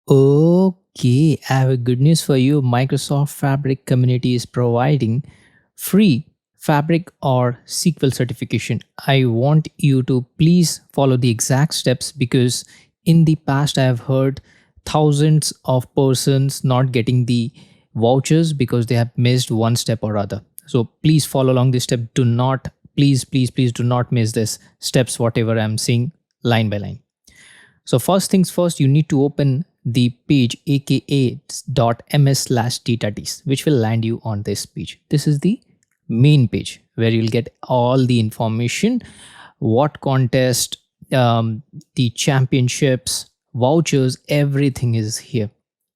Okay, I have a good news for you. Microsoft Fabric community is providing free Fabric or SQL certification. I want you to please follow the exact steps because in the past I have heard thousands of persons not getting the vouchers because they have missed one step or other. So please follow along this step. Do not, please do not miss this steps, whatever I'm saying line by line. So first things first, you need to open the page aka.ms/datatest, which will land you on this page. This is the main page where you'll get all the information, what contest, the championships, vouchers, everything is here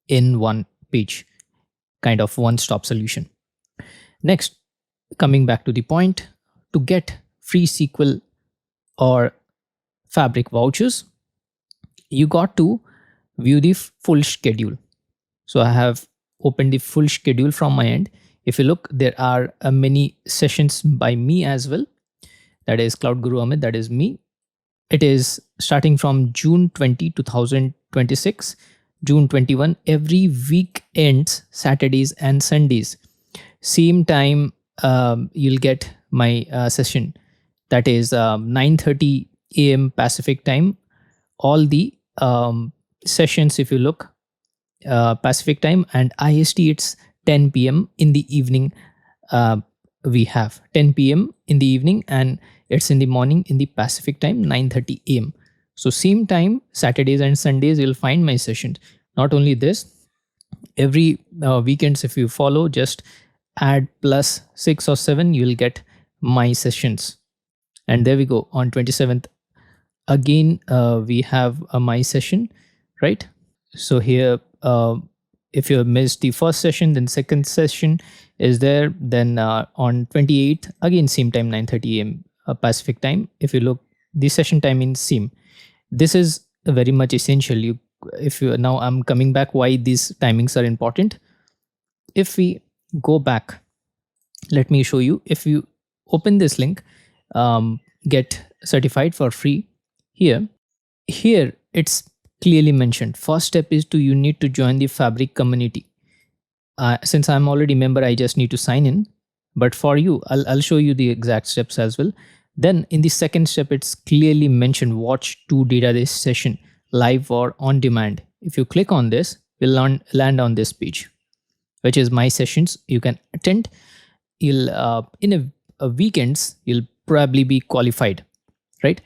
in one page, kind of one-stop solution. Next, coming back to the point, to get free SQL or Fabric vouchers, you got to view the full schedule. So I have opened the full schedule from my end. If you look, there are many sessions by me as well. That is Cloud Guru Amit, that is me. It is starting from June 20, 2026, June 21, every week ends, Saturdays and Sundays. Same time, you'll get my session. That is 9:30 a.m. Pacific time. All the sessions, if you look, Pacific time, and IST, it's 10 p.m. in the evening. We have 10 p.m. in the evening, and it's in the morning in the Pacific time, 9:30 a.m. So same time, Saturdays and Sundays, you'll find my sessions. Not only this, every weekends, if you follow, just add plus 6 or 7, you'll get my sessions. And there we go. On 27th, again, we have a my session, right? So here, if you have missed the first session, then second session is there. Then on 28th, again same time, 9:30 a.m. Pacific time. If you look, the session time in same. This is very much essential. If you now, I'm coming back why these timings are important. If we go back, let me show you. If you open this link, get certified for free. Here it's clearly mentioned. First step is you need to join the Fabric community. Since I'm already a member, I just need to sign in. But for you, I'll show you the exact steps as well. Then in the second step, it's clearly mentioned watch 2 database session live or on demand. If you click on this, we'll land on this page, which is my sessions. You can attend. You'll in a weekends, you'll probably be qualified, right?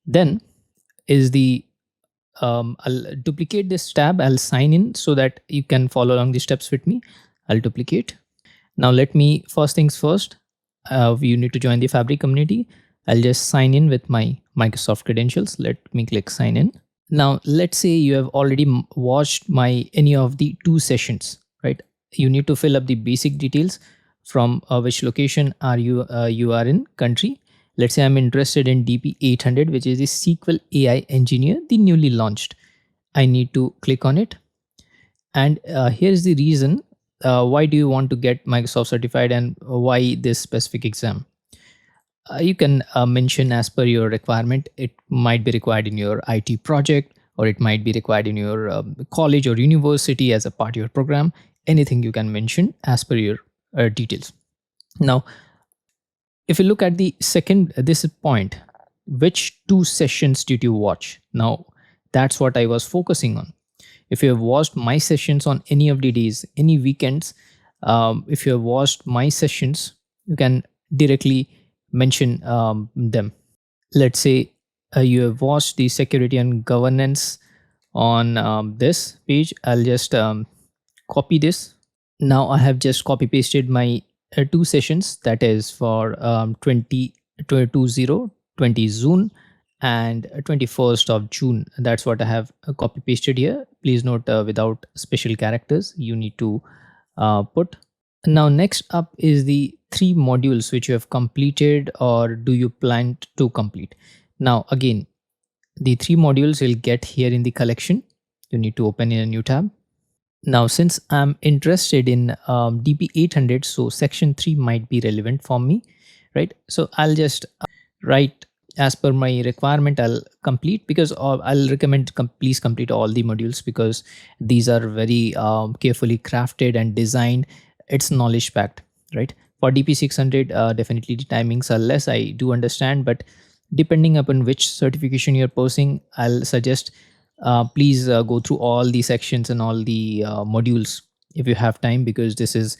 Then is the I'll duplicate this tab. I'll sign in so that you can follow along the steps with me. I'll duplicate. Now let me, first things first, you need to join the Fabric community. I'll just sign in with my Microsoft credentials. Let me click sign in. Now let's say you have already watched any of the 2 sessions, right? You need to fill up the basic details from which location are you are in country. Let's say I'm interested in DP800, which is the SQL AI Engineer, the newly launched. I need to click on it. And here's the reason. Why do you want to get Microsoft certified and why this specific exam? You can mention as per your requirement. It might be required in your IT project, or it might be required in your college or university as a part of your program. Anything you can mention as per your details. Now, if you look at the second, this point, which 2 sessions did you watch? Now, that's what I was focusing on. If you have watched my sessions on any of the days, any weekends, if you have watched my sessions, you can directly mention them. Let's say you have watched the security and governance on this page. I'll just copy this. Now I have just copy pasted my 2 sessions, that is for 20 June and 21st of June. That's what I have copy pasted here. Please note, without special characters you need to put. Now next up is the 3 modules which you have completed or do you plan to complete. Now again, the 3 modules you'll get here in the collection. You need to open in a new tab. Now, since I'm interested in DP800, so section 3 might be relevant for me, right? So I'll just write as per my requirement, I'll complete, because I'll recommend please complete all the modules, because these are very carefully crafted and designed. It's knowledge packed, right? For DP600, definitely the timings are less, I do understand, but depending upon which certification you're pursuing, I'll suggest please go through all the sections and all the modules if you have time, because this is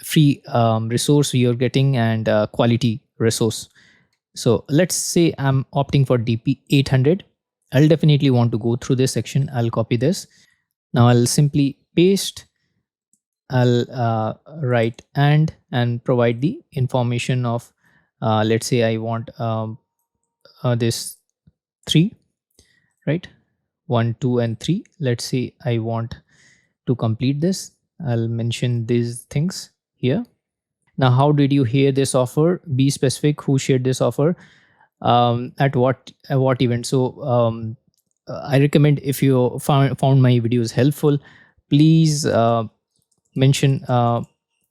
free resource you're getting, and quality resource. So let's say I'm opting for DP 800. I'll definitely want to go through this section. I'll copy this. Now I'll simply paste. I'll write and provide the information of, let's say I want this 3, right? 1, 2, and 3. Let's say I want to complete this. I'll mention these things here. Now, how did you hear this offer? Be specific. Who shared this offer? At what event? So I recommend, if you found my videos helpful, please mention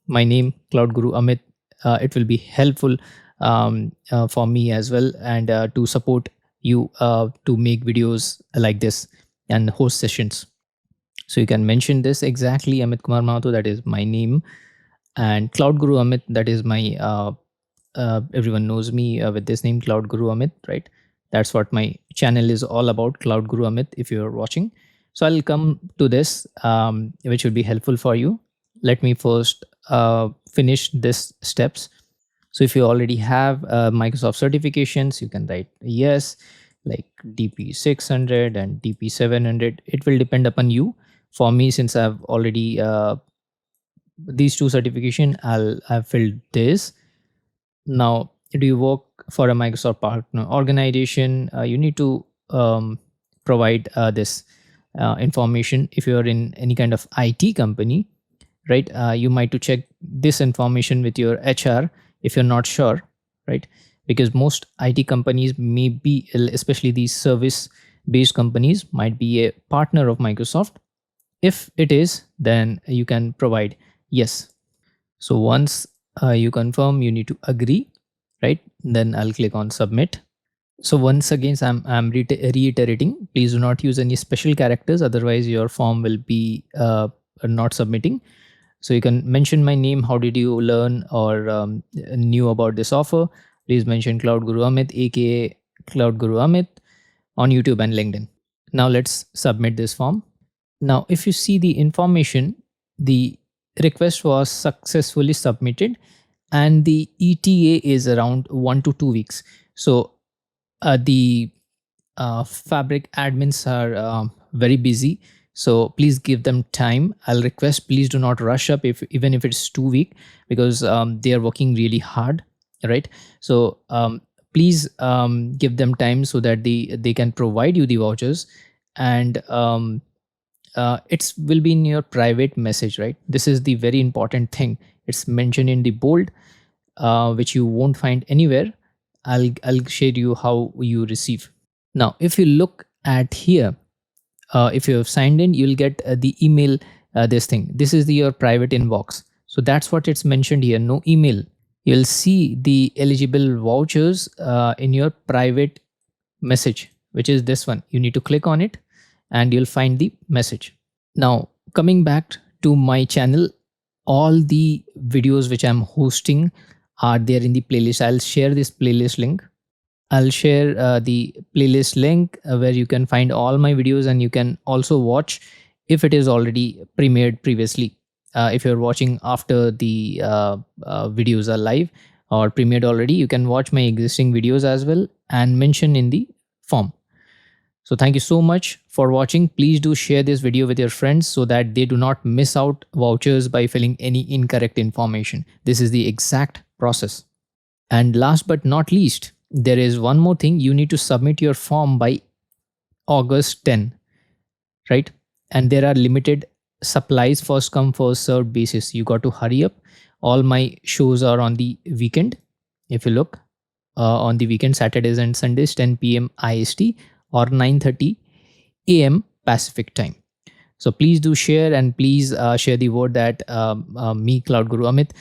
my name, Cloud Guru Amit. It will be helpful for me as well, and to support you to make videos like this and host sessions. So you can mention this exactly, Amit Kumar Mahato, that is my name, and Cloud Guru Amit, that is my everyone knows me with this name, Cloud Guru Amit, right? That's what my channel is all about, Cloud Guru Amit, if you're watching. So I'll come to this, which will be helpful for you. Let me first finish this steps. So if you already have Microsoft certifications, you can write yes, like DP600 and DP700. It will depend upon you. For me, since I've already these two certification, I've filled this. Now, do you work for a Microsoft partner organization? You need to provide this information. If you're in any kind of IT company, right, you might to check this information with your HR if you're not sure, right? Because most IT companies may be, especially these service based companies, might be a partner of Microsoft. If it is, then you can provide yes. So once you confirm, you need to agree, right? Then I'll click on submit. So once again, I'm reiterating, please do not use any special characters, otherwise your form will be not submitting. So you can mention my name. How did you learn or knew about this offer? Please mention Cloud Guru Amit, aka Cloud Guru Amit, on YouTube and LinkedIn. Now let's submit this form. Now, if you see the information, the request was successfully submitted, and the ETA is around 1 to 2 weeks. So the Fabric admins are very busy, so please give them time. I'll request, please do not rush up, if even if it's 2 week, because they are working really hard, right? So please give them time so that they can provide you the vouchers, and it will be in your private message, right? This is the very important thing. It's mentioned in the bold, which you won't find anywhere. I'll share you how you receive. Now, if you look at here, if you have signed in, you'll get the email. This thing. This is your private inbox. So that's what it's mentioned here. No email. You'll see the eligible vouchers in your private message, which is this one. You need to click on it, and you'll find the message. Now, coming back to my channel, all the videos which I'm hosting are there in the playlist. I'll share this playlist link. I'll share the playlist link where you can find all my videos, and you can also watch if it is already premiered previously. If you're watching after the videos are live or premiered already, you can watch my existing videos as well and mention in the form. So thank you so much for watching. Please do share this video with your friends so that they do not miss out vouchers by filling any incorrect information. This is the exact process. And last but not least, there is one more thing. You need to submit your form by August 10, right? And there are limited supplies, first come first served basis. You got to hurry up. All my shows are on the weekend. If you look on the weekend, Saturdays and Sundays, 10 p.m. IST or 9:30 a.m. Pacific time. So please do share, and please share the word that me, Cloud Guru Amit,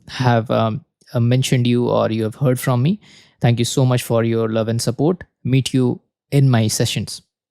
have mentioned you, or you have heard from me. Thank you so much for your love and support. Meet you in my sessions.